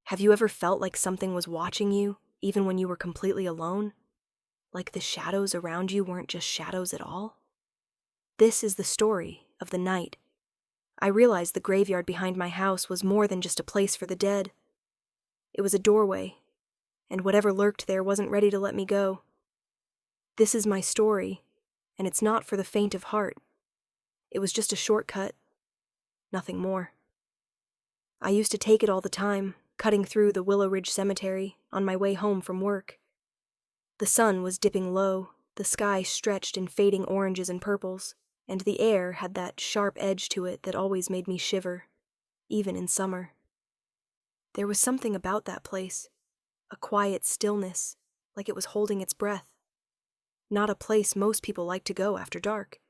Have you ever felt like something was watching you, even when you were completely alone? Like the shadows around you weren't just shadows at all? This is the story of the night. I realized the graveyard behind my house was more than just a place for the dead. It was a doorway, and whatever lurked there wasn't ready to let me go. This is my story, and it's not for the faint of heart. It was just a shortcut, nothing more. I used to take it all the time, cutting through the Willow Ridge Cemetery on my way home from work. The sun was dipping low, the sky stretched in fading oranges and purples, and the air had that sharp edge to it that always made me shiver, even in summer. There was something about that place, a quiet stillness, like it was holding its breath. Not a place most people like to go after dark.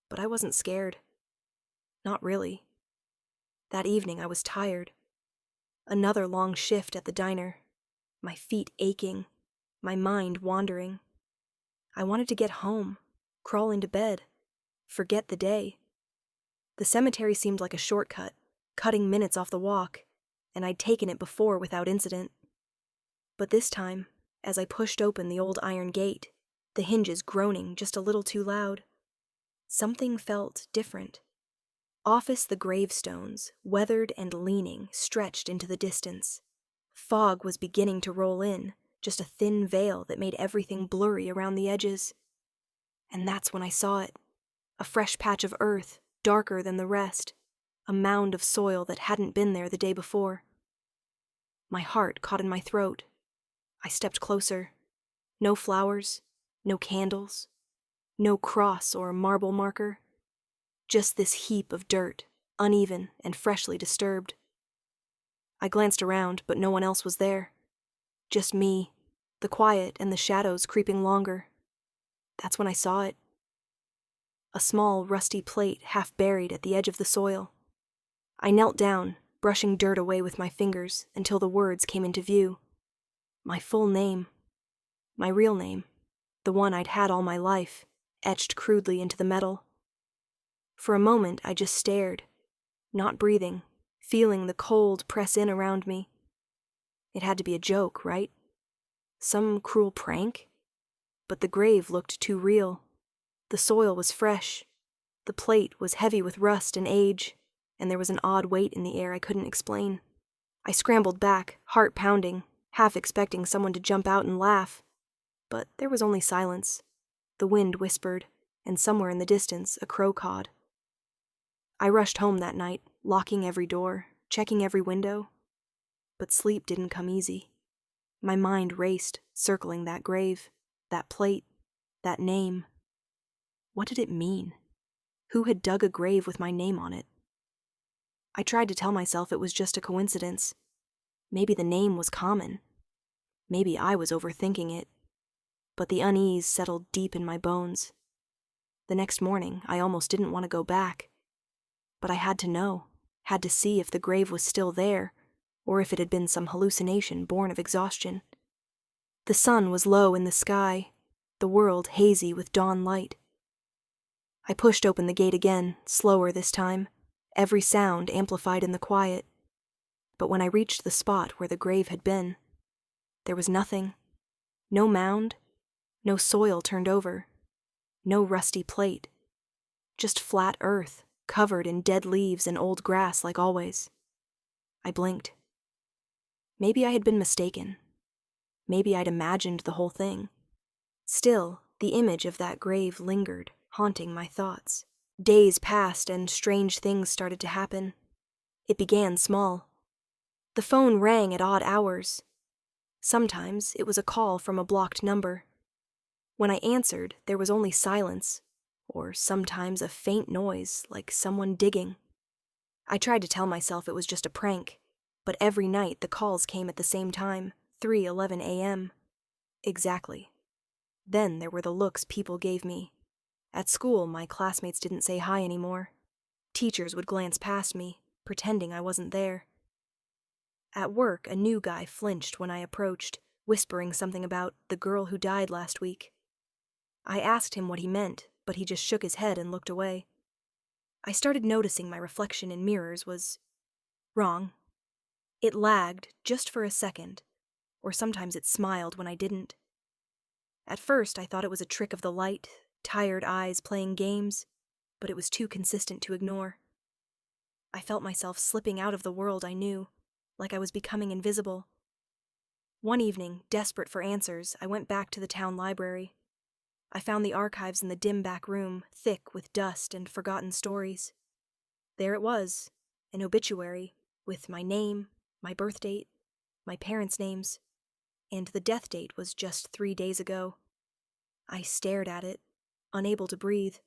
But I wasn't scared. Not really. That evening I was tired. Another long shift at the diner, my feet aching, my mind wandering. I wanted to get home, crawl into bed, forget the day. The cemetery seemed like a shortcut, cutting minutes off the walk, and I'd taken it before without incident. But this time, as I pushed open the old iron gate, the hinges groaning just a little too loud, something felt different. Off the gravestones, weathered and leaning, stretched into the distance. Fog was beginning to roll in, just a thin veil that made everything blurry around the edges. And that's when I saw it. A fresh patch of earth, darker than the rest. A mound of soil that hadn't been there the day before. My heart caught in my throat. I stepped closer. No flowers, no candles, no cross or marble marker. Just this heap of dirt, uneven and freshly disturbed. I glanced around, but no one else was there. Just me, the quiet and the shadows creeping longer. That's when I saw it. A small, rusty plate half buried at the edge of the soil. I knelt down, brushing dirt away with my fingers until the words came into view. My full name. My real name. The one I'd had all my life, etched crudely into the metal. For a moment I just stared, not breathing, feeling the cold press in around me. It had to be a joke, right? Some cruel prank? But the grave looked too real. The soil was fresh. The plate was heavy with rust and age, and there was an odd weight in the air I couldn't explain. I scrambled back, heart pounding, half expecting someone to jump out and laugh. But there was only silence. The wind whispered, and somewhere in the distance a crow cawed. I rushed home that night, locking every door, checking every window. But sleep didn't come easy. My mind raced, circling that grave, that plate, that name. What did it mean? Who had dug a grave with my name on it? I tried to tell myself it was just a coincidence. Maybe the name was common. Maybe I was overthinking it. But the unease settled deep in my bones. The next morning, I almost didn't want to go back. But I had to know, had to see if the grave was still there, or if it had been some hallucination born of exhaustion. The sun was low in the sky, the world hazy with dawn light. I pushed open the gate again, slower this time, every sound amplified in the quiet. But when I reached the spot where the grave had been, there was nothing. No mound, no soil turned over, no rusty plate. Just flat earth, covered in dead leaves and old grass like always. I blinked. Maybe I had been mistaken. Maybe I'd imagined the whole thing. Still, the image of that grave lingered, haunting my thoughts. Days passed and strange things started to happen. It began small. The phone rang at odd hours. Sometimes it was a call from a blocked number. When I answered, there was only silence, or sometimes a faint noise like someone digging. I tried to tell myself it was just a prank, but every night the calls came at the same time, 3:11 a.m. Exactly. Then there were the looks people gave me. At school, my classmates didn't say hi anymore. Teachers would glance past me, pretending I wasn't there. At work, a new guy flinched when I approached, whispering something about the girl who died last week. I asked him what he meant, but he just shook his head and looked away. I started noticing my reflection in mirrors was wrong. It lagged just for a second, or sometimes it smiled when I didn't. At first, I thought it was a trick of the light, tired eyes playing games, but it was too consistent to ignore. I felt myself slipping out of the world I knew, like I was becoming invisible. One evening, desperate for answers, I went back to the town library. I found the archives in the dim back room, thick with dust and forgotten stories. There it was, an obituary, with my name, my birth date, my parents' names, and the death date was just 3 days ago. I stared at it, unable to breathe.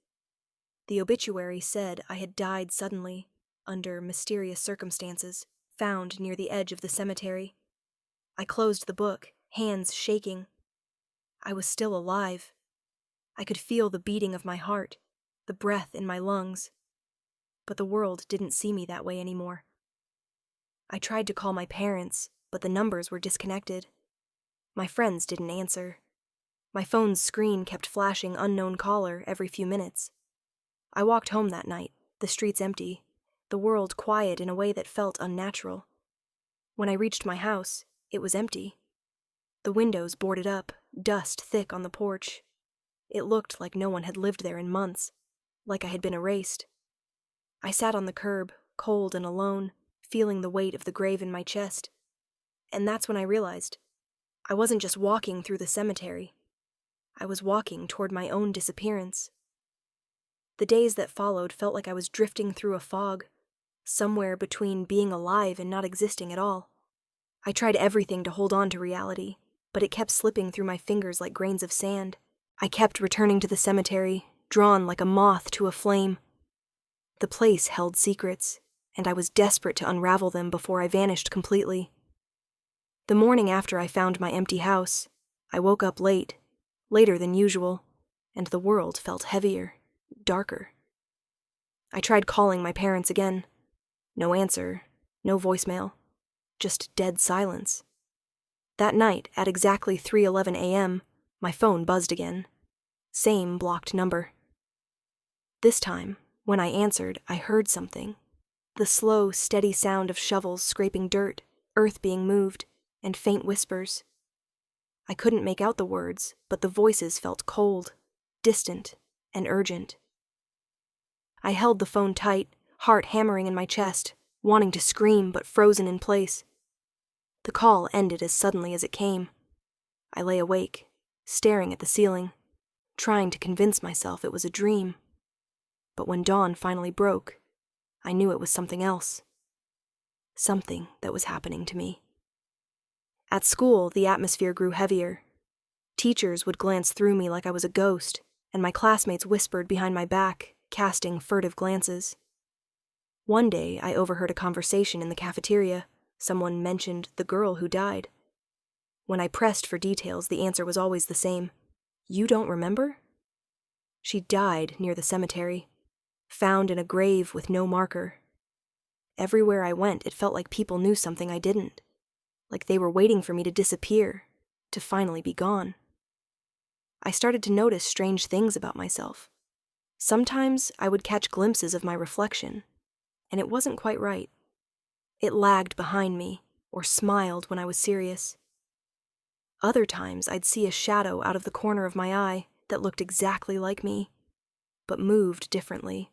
The obituary said I had died suddenly, under mysterious circumstances, found near the edge of the cemetery. I closed the book, hands shaking. I was still alive. I could feel the beating of my heart, the breath in my lungs. But the world didn't see me that way anymore. I tried to call my parents, but the numbers were disconnected. My friends didn't answer. My phone's screen kept flashing unknown caller every few minutes. I walked home that night, the streets empty, the world quiet in a way that felt unnatural. When I reached my house, it was empty. The windows boarded up, dust thick on the porch. It looked like no one had lived there in months, like I had been erased. I sat on the curb, cold and alone, feeling the weight of the grave in my chest. And that's when I realized I wasn't just walking through the cemetery. I was walking toward my own disappearance. The days that followed felt like I was drifting through a fog, somewhere between being alive and not existing at all. I tried everything to hold on to reality, but it kept slipping through my fingers like grains of sand. I kept returning to the cemetery, drawn like a moth to a flame. The place held secrets, and I was desperate to unravel them before I vanished completely. The morning after I found my empty house, I woke up late, later than usual, and the world felt heavier, darker. I tried calling my parents again. No answer, no voicemail, just dead silence. That night, at exactly 3:11 a.m., my phone buzzed again. Same blocked number. This time, when I answered, I heard something. The slow, steady sound of shovels scraping dirt, earth being moved, and faint whispers. I couldn't make out the words, but the voices felt cold, distant, and urgent. I held the phone tight, heart hammering in my chest, wanting to scream but frozen in place. The call ended as suddenly as it came. I lay awake, staring at the ceiling, trying to convince myself it was a dream. But when dawn finally broke, I knew it was something else. Something that was happening to me. At school, the atmosphere grew heavier. Teachers would glance through me like I was a ghost, and my classmates whispered behind my back, casting furtive glances. One day, I overheard a conversation in the cafeteria. Someone mentioned the girl who died. When I pressed for details, the answer was always the same. You don't remember? She died near the cemetery, found in a grave with no marker. Everywhere I went, it felt like people knew something I didn't, like they were waiting for me to disappear, to finally be gone. I started to notice strange things about myself. Sometimes I would catch glimpses of my reflection, and it wasn't quite right. It lagged behind me, or smiled when I was serious. Other times I'd see a shadow out of the corner of my eye that looked exactly like me, but moved differently.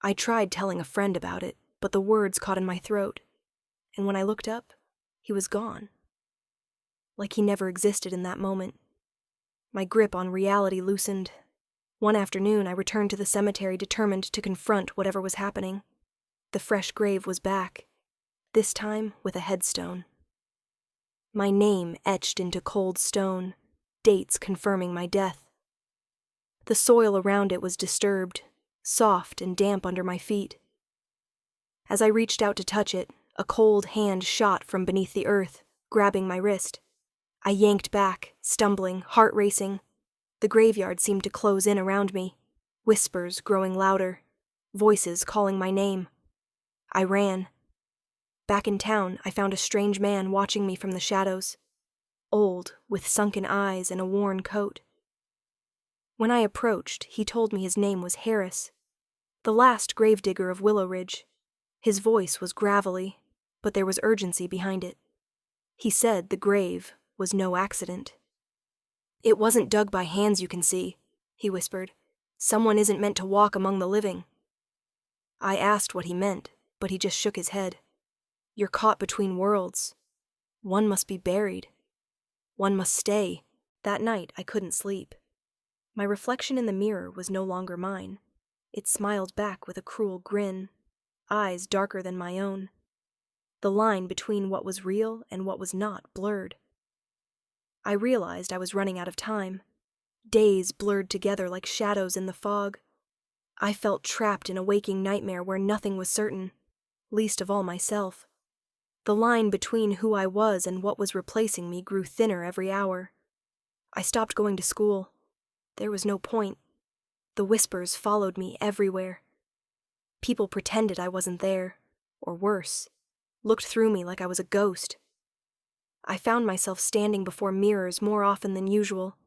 I tried telling a friend about it, but the words caught in my throat, and when I looked up, he was gone. Like he never existed in that moment. My grip on reality loosened. One afternoon, I returned to the cemetery determined to confront whatever was happening. The fresh grave was back, this time with a headstone. My name etched into cold stone, dates confirming my death. The soil around it was disturbed, soft and damp under my feet. As I reached out to touch it, a cold hand shot from beneath the earth, grabbing my wrist. I yanked back, stumbling, heart racing. The graveyard seemed to close in around me, whispers growing louder, voices calling my name. I ran. Back in town, I found a strange man watching me from the shadows, old, with sunken eyes and a worn coat. When I approached, he told me his name was Harris, the last gravedigger of Willow Ridge. His voice was gravelly, but there was urgency behind it. He said the grave was no accident. "It wasn't dug by hands, you can see," he whispered. "Someone isn't meant to walk among the living." I asked what he meant, but he just shook his head. "You're caught between worlds. One must be buried. One must stay." That night I couldn't sleep. My reflection in the mirror was no longer mine. It smiled back with a cruel grin, eyes darker than my own. The line between what was real and what was not blurred. I realized I was running out of time. Days blurred together like shadows in the fog. I felt trapped in a waking nightmare where nothing was certain, least of all myself. The line between who I was and what was replacing me grew thinner every hour. I stopped going to school. There was no point. The whispers followed me everywhere. People pretended I wasn't there, or worse, looked through me like I was a ghost. I found myself standing before mirrors more often than usual,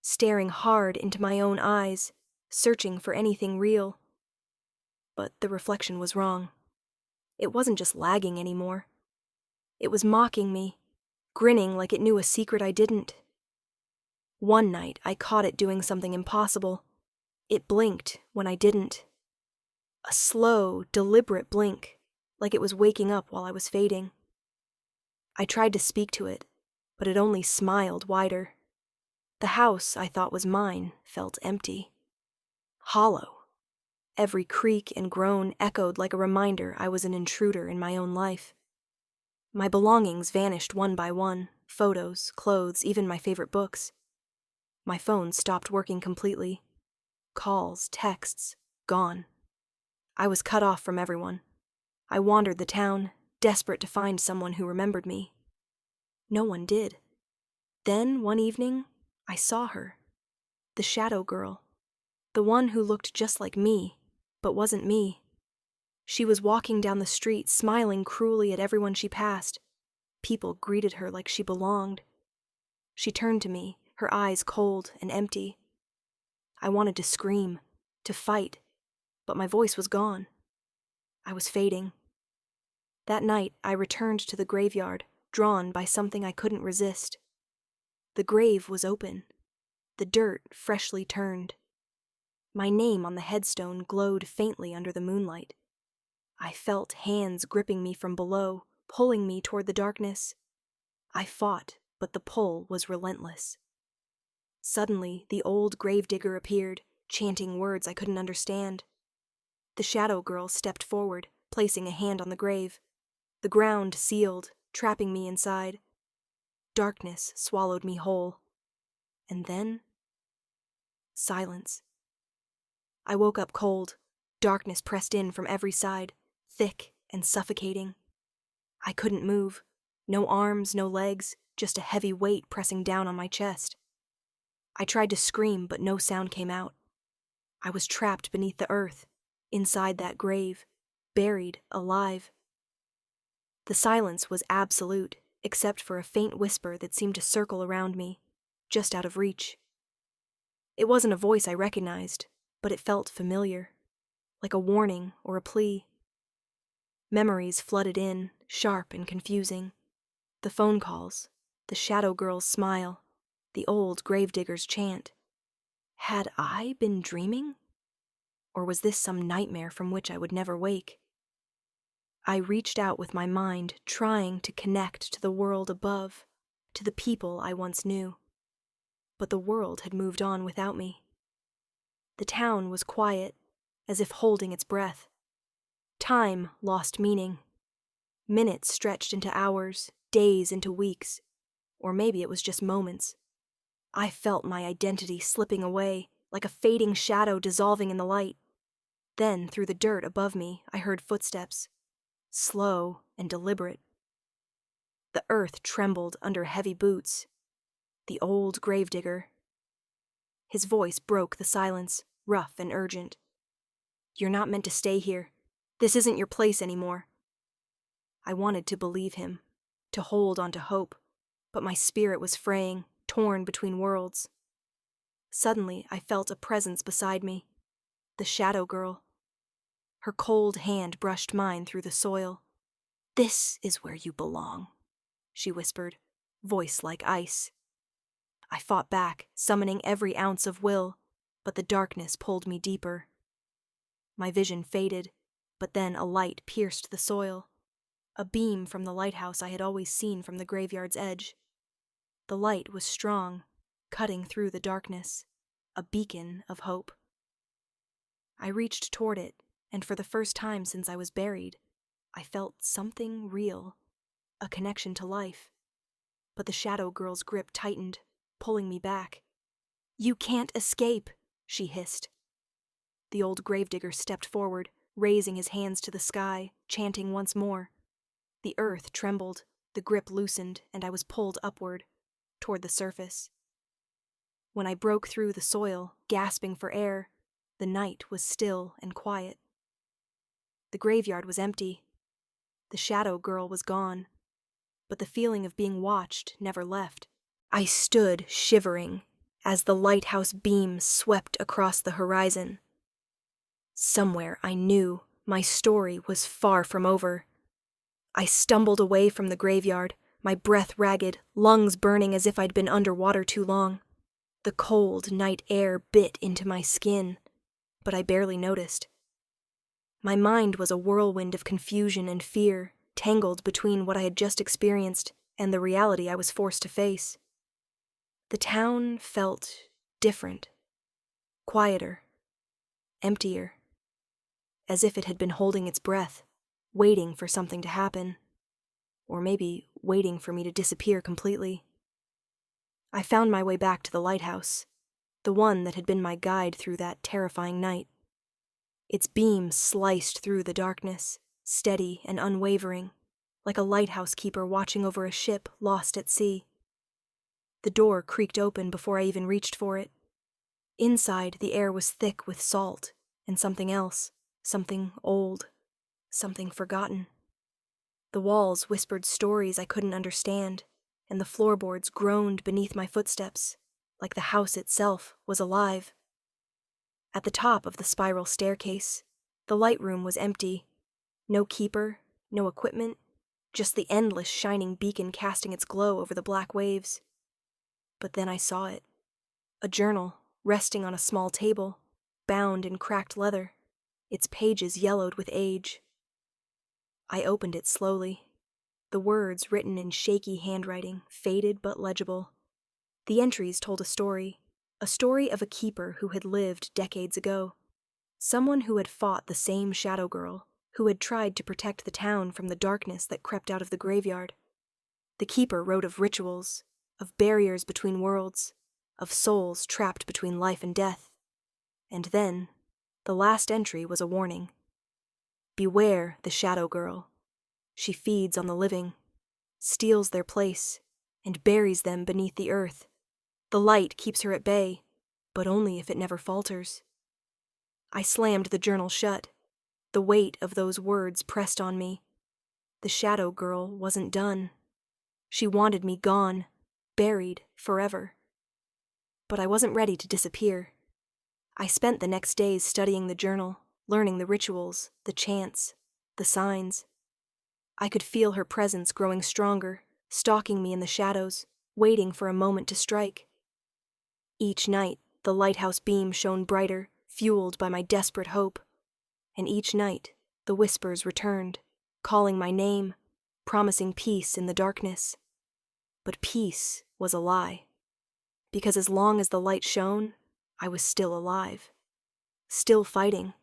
staring hard into my own eyes, searching for anything real. But the reflection was wrong. It wasn't just lagging anymore. It was mocking me, grinning like it knew a secret I didn't. One night I caught it doing something impossible. It blinked when I didn't. A slow, deliberate blink, like it was waking up while I was fading. I tried to speak to it, but it only smiled wider. The house I thought was mine felt empty. Hollow. Every creak and groan echoed like a reminder I was an intruder in my own life. My belongings vanished one by one, photos, clothes, even my favorite books. My phone stopped working completely. Calls, texts, gone. I was cut off from everyone. I wandered the town, desperate to find someone who remembered me. No one did. Then, one evening, I saw her. The shadow girl. The one who looked just like me, but wasn't me. She was walking down the street, smiling cruelly at everyone she passed. People greeted her like she belonged. She turned to me, her eyes cold and empty. I wanted to scream, to fight, but my voice was gone. I was fading. That night, I returned to the graveyard, drawn by something I couldn't resist. The grave was open, the dirt freshly turned. My name on the headstone glowed faintly under the moonlight. I felt hands gripping me from below, pulling me toward the darkness. I fought, but the pull was relentless. Suddenly, the old gravedigger appeared, chanting words I couldn't understand. The shadow girl stepped forward, placing a hand on the grave. The ground sealed, trapping me inside. Darkness swallowed me whole. And then, silence. I woke up cold. Darkness pressed in from every side, thick and suffocating. I couldn't move. No arms, no legs, just a heavy weight pressing down on my chest. I tried to scream, but no sound came out. I was trapped beneath the earth, inside that grave, buried alive. The silence was absolute, except for a faint whisper that seemed to circle around me, just out of reach. It wasn't a voice I recognized, but it felt familiar, like a warning or a plea. Memories flooded in, sharp and confusing. The phone calls, the shadow girl's smile, the old gravedigger's chant. Had I been dreaming? Or was this some nightmare from which I would never wake? I reached out with my mind, trying to connect to the world above, to the people I once knew. But the world had moved on without me. The town was quiet, as if holding its breath. Time lost meaning. Minutes stretched into hours, days into weeks, or maybe it was just moments. I felt my identity slipping away, like a fading shadow dissolving in the light. Then, through the dirt above me, I heard footsteps, slow and deliberate. The earth trembled under heavy boots. The old gravedigger. His voice broke the silence, rough and urgent. "You're not meant to stay here. This isn't your place anymore." I wanted to believe him, to hold on to hope, but my spirit was fraying, torn between worlds. Suddenly, I felt a presence beside me. The shadow girl. Her cold hand brushed mine through the soil. "This is where you belong," she whispered, voice like ice. I fought back, summoning every ounce of will, but the darkness pulled me deeper. My vision faded, but then a light pierced the soil. A beam from the lighthouse I had always seen from the graveyard's edge. The light was strong, cutting through the darkness, a beacon of hope. I reached toward it, and for the first time since I was buried, I felt something real, a connection to life. But the shadow girl's grip tightened, pulling me back. "You can't escape," she hissed. The old gravedigger stepped forward, raising his hands to the sky, chanting once more. The earth trembled, the grip loosened, and I was pulled upward, toward the surface. When I broke through the soil, gasping for air, the night was still and quiet. The graveyard was empty. The shadow girl was gone, but the feeling of being watched never left. I stood shivering as the lighthouse beam swept across the horizon. Somewhere I knew my story was far from over. I stumbled away from the graveyard, my breath ragged, lungs burning as if I'd been underwater too long. The cold night air bit into my skin, but I barely noticed. My mind was a whirlwind of confusion and fear, tangled between what I had just experienced and the reality I was forced to face. The town felt different, quieter, emptier, as if it had been holding its breath, waiting for something to happen, or maybe waiting for me to disappear completely. I found my way back to the lighthouse, the one that had been my guide through that terrifying night. Its beam sliced through the darkness, steady and unwavering, like a lighthouse keeper watching over a ship lost at sea. The door creaked open before I even reached for it. Inside, the air was thick with salt and something else, something old, something forgotten. The walls whispered stories I couldn't understand, and the floorboards groaned beneath my footsteps, like the house itself was alive. At the top of the spiral staircase, the light room was empty. No keeper, no equipment, just the endless shining beacon casting its glow over the black waves. But then I saw it. A journal, resting on a small table, bound in cracked leather, its pages yellowed with age. I opened it slowly. The words, written in shaky handwriting, faded but legible. The entries told a story of a keeper who had lived decades ago. Someone who had fought the same shadow girl, who had tried to protect the town from the darkness that crept out of the graveyard. The keeper wrote of rituals, of barriers between worlds, of souls trapped between life and death. And then, the last entry was a warning. Beware the shadow girl. She feeds on the living, steals their place, and buries them beneath the earth. The light keeps her at bay, but only if it never falters. I slammed the journal shut. The weight of those words pressed on me. The shadow girl wasn't done. She wanted me gone, buried forever. But I wasn't ready to disappear. I spent the next days studying the journal, learning the rituals, the chants, the signs. I could feel her presence growing stronger, stalking me in the shadows, waiting for a moment to strike. Each night, the lighthouse beam shone brighter, fueled by my desperate hope. And each night, the whispers returned, calling my name, promising peace in the darkness. But peace was a lie. Because as long as the light shone, I was still alive. Still fighting.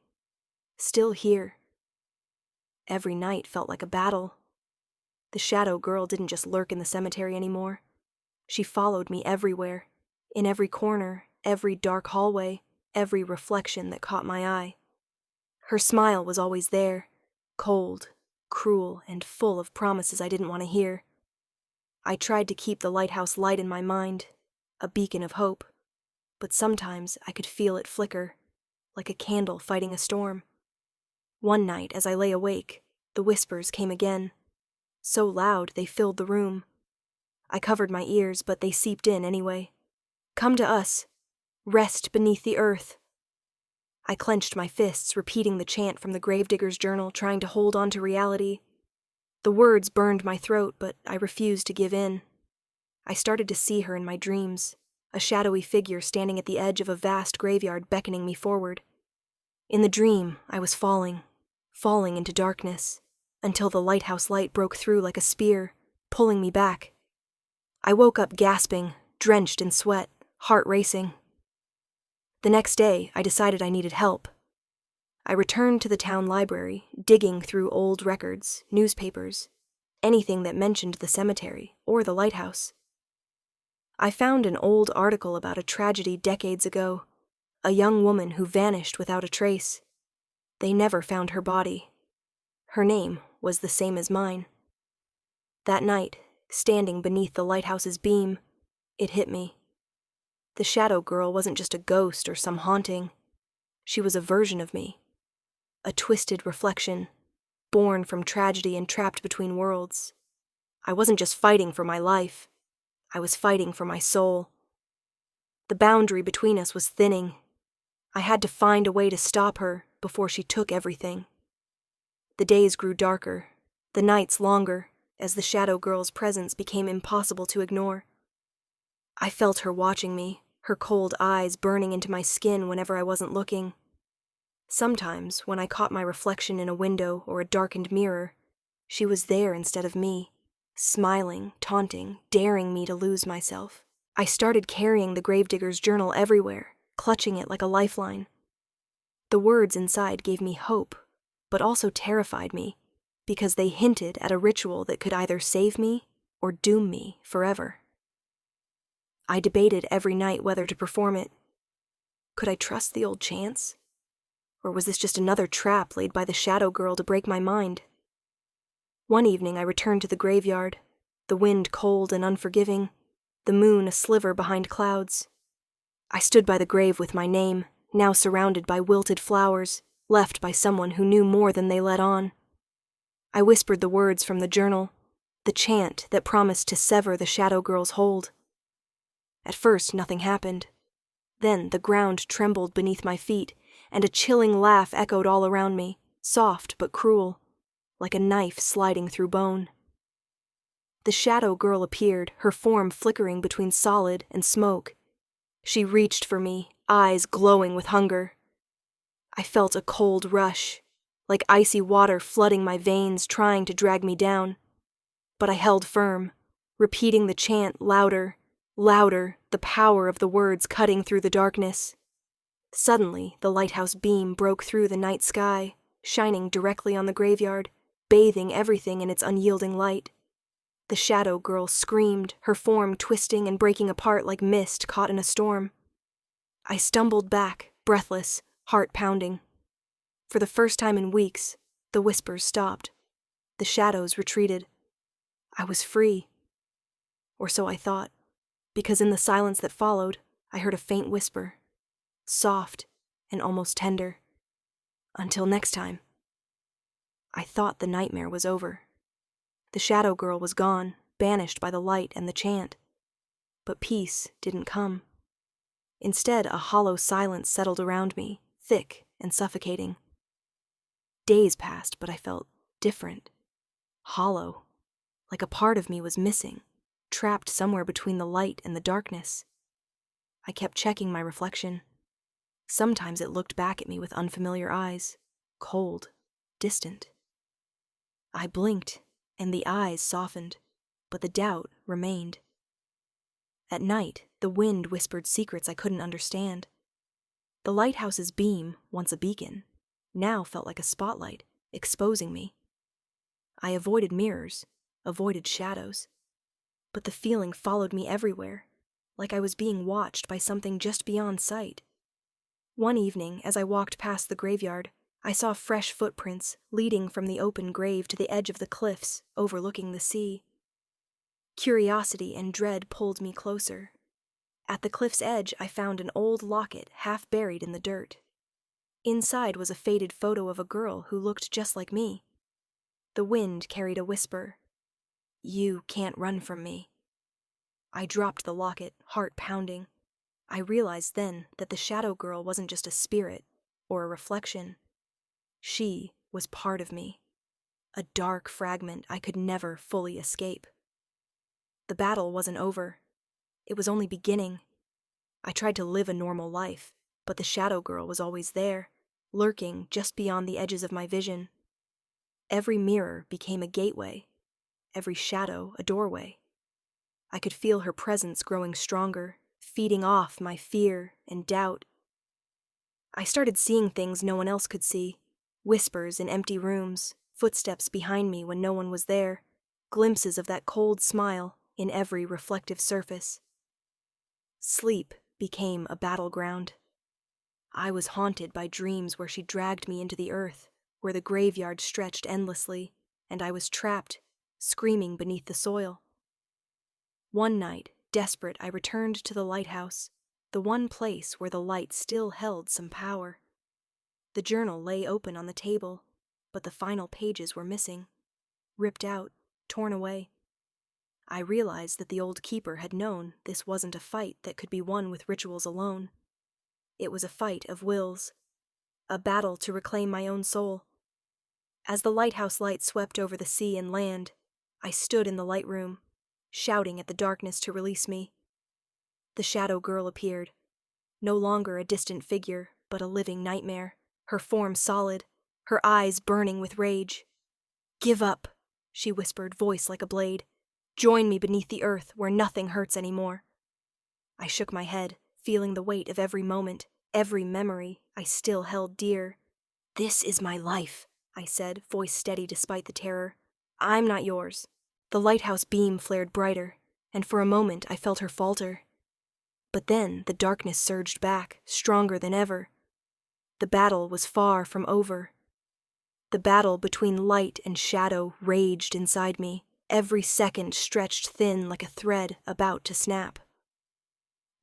Still here. Every night felt like a battle. The shadow girl didn't just lurk in the cemetery anymore. She followed me everywhere, in every corner, every dark hallway, every reflection that caught my eye. Her smile was always there, cold, cruel, and full of promises I didn't want to hear. I tried to keep the lighthouse light in my mind, a beacon of hope, but sometimes I could feel it flicker, like a candle fighting a storm. One night, as I lay awake, the whispers came again, so loud they filled the room. I covered my ears, but they seeped in anyway. Come to us. Rest beneath the earth. I clenched my fists, repeating the chant from the gravedigger's journal, trying to hold on to reality. The words burned my throat, but I refused to give in. I started to see her in my dreams, a shadowy figure standing at the edge of a vast graveyard beckoning me forward. In the dream, I was falling into darkness, until the lighthouse light broke through like a spear, pulling me back. I woke up gasping, drenched in sweat, heart racing. The next day, I decided I needed help. I returned to the town library, digging through old records, newspapers, anything that mentioned the cemetery or the lighthouse. I found an old article about a tragedy decades ago, a young woman who vanished without a trace. They never found her body. Her name was the same as mine. That night, standing beneath the lighthouse's beam, it hit me. The shadow girl wasn't just a ghost or some haunting. She was a version of me. A twisted reflection, born from tragedy and trapped between worlds. I wasn't just fighting for my life. I was fighting for my soul. The boundary between us was thinning. I had to find a way to stop her before she took everything. The days grew darker, the nights longer, as the shadow girl's presence became impossible to ignore. I felt her watching me, her cold eyes burning into my skin whenever I wasn't looking. Sometimes, when I caught my reflection in a window or a darkened mirror, she was there instead of me, smiling, taunting, daring me to lose myself. I started carrying the gravedigger's journal everywhere, clutching it like a lifeline. The words inside gave me hope, but also terrified me, because they hinted at a ritual that could either save me or doom me forever. I debated every night whether to perform it. Could I trust the old chance? Or was this just another trap laid by the shadow girl to break my mind? One evening I returned to the graveyard, the wind cold and unforgiving, the moon a sliver behind clouds. I stood by the grave with my name, now surrounded by wilted flowers, left by someone who knew more than they let on. I whispered the words from the journal, the chant that promised to sever the shadow girl's hold. At first, nothing happened. Then the ground trembled beneath my feet, and a chilling laugh echoed all around me, soft but cruel, like a knife sliding through bone. The shadow girl appeared, her form flickering between solid and smoke. She reached for me, eyes glowing with hunger. I felt a cold rush, like icy water flooding my veins, trying to drag me down. But I held firm, repeating the chant louder, louder, the power of the words cutting through the darkness. Suddenly, the lighthouse beam broke through the night sky, shining directly on the graveyard, bathing everything in its unyielding light. The shadow girl screamed, her form twisting and breaking apart like mist caught in a storm. I stumbled back, breathless, heart pounding. For the first time in weeks, the whispers stopped. The shadows retreated. I was free. Or so I thought, because in the silence that followed, I heard a faint whisper, soft and almost tender. Until next time. I thought the nightmare was over. The shadow girl was gone, banished by the light and the chant. But peace didn't come. Instead, a hollow silence settled around me, thick and suffocating. Days passed, but I felt different, hollow, like a part of me was missing, trapped somewhere between the light and the darkness. I kept checking my reflection. Sometimes it looked back at me with unfamiliar eyes, cold, distant. I blinked, and the eyes softened, but the doubt remained. At night, the wind whispered secrets I couldn't understand. The lighthouse's beam, once a beacon, now felt like a spotlight, exposing me. I avoided mirrors, avoided shadows, but the feeling followed me everywhere, like I was being watched by something just beyond sight. One evening, as I walked past the graveyard, I saw fresh footprints leading from the open grave to the edge of the cliffs overlooking the sea. Curiosity and dread pulled me closer. At the cliff's edge, I found an old locket half buried in the dirt. Inside was a faded photo of a girl who looked just like me. The wind carried a whisper, "You can't run from me." I dropped the locket, heart pounding. I realized then that the shadow girl wasn't just a spirit or a reflection. She was part of me, a dark fragment I could never fully escape. The battle wasn't over. It was only beginning. I tried to live a normal life, but the shadow girl was always there, lurking just beyond the edges of my vision. Every mirror became a gateway, every shadow a doorway. I could feel her presence growing stronger, feeding off my fear and doubt. I started seeing things no one else could see, whispers in empty rooms, footsteps behind me when no one was there, glimpses of that cold smile in every reflective surface. Sleep became a battleground. I was haunted by dreams where she dragged me into the earth, where the graveyard stretched endlessly, and I was trapped, screaming beneath the soil. One night, desperate, I returned to the lighthouse, the one place where the light still held some power. The journal lay open on the table, but the final pages were missing, ripped out, torn away. I realized that the old keeper had known this wasn't a fight that could be won with rituals alone. It was a fight of wills, a battle to reclaim my own soul. As the lighthouse light swept over the sea and land, I stood in the light room, shouting at the darkness to release me. The shadow girl appeared, no longer a distant figure, but a living nightmare, her form solid, her eyes burning with rage. "Give up," she whispered, voice like a blade. "Join me beneath the earth, where nothing hurts anymore." I shook my head, feeling the weight of every moment, every memory I still held dear. "This is my life," I said, voice steady despite the terror. "I'm not yours." The lighthouse beam flared brighter, and for a moment I felt her falter. But then the darkness surged back, stronger than ever. The battle was far from over. The battle between light and shadow raged inside me, every second stretched thin like a thread about to snap.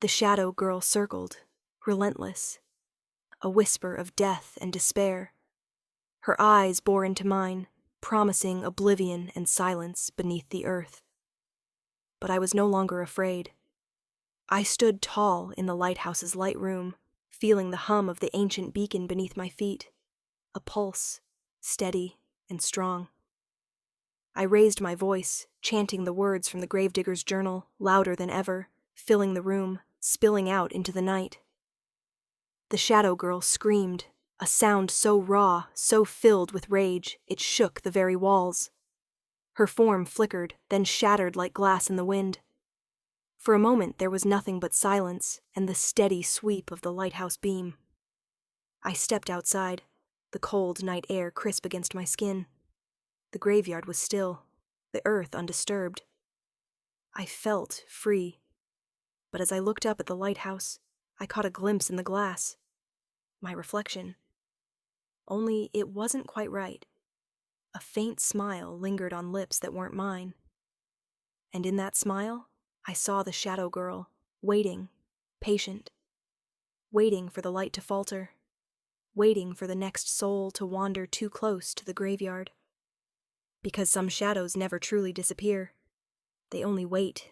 The shadow girl circled, relentless, a whisper of death and despair. Her eyes bore into mine, promising oblivion and silence beneath the earth. But I was no longer afraid. I stood tall in the lighthouse's light room, feeling the hum of the ancient beacon beneath my feet, a pulse, steady and strong. I raised my voice, chanting the words from the gravedigger's journal, louder than ever, filling the room, spilling out into the night. The shadow girl screamed, a sound so raw, so filled with rage, it shook the very walls. Her form flickered, then shattered like glass in the wind. For a moment there was nothing but silence and the steady sweep of the lighthouse beam. I stepped outside, the cold night air crisp against my skin. The graveyard was still, the earth undisturbed. I felt free. But as I looked up at the lighthouse, I caught a glimpse in the glass. My reflection. Only it wasn't quite right. A faint smile lingered on lips that weren't mine. And in that smile, I saw the shadow girl, waiting, patient, waiting for the light to falter, waiting for the next soul to wander too close to the graveyard. Because some shadows never truly disappear. They only wait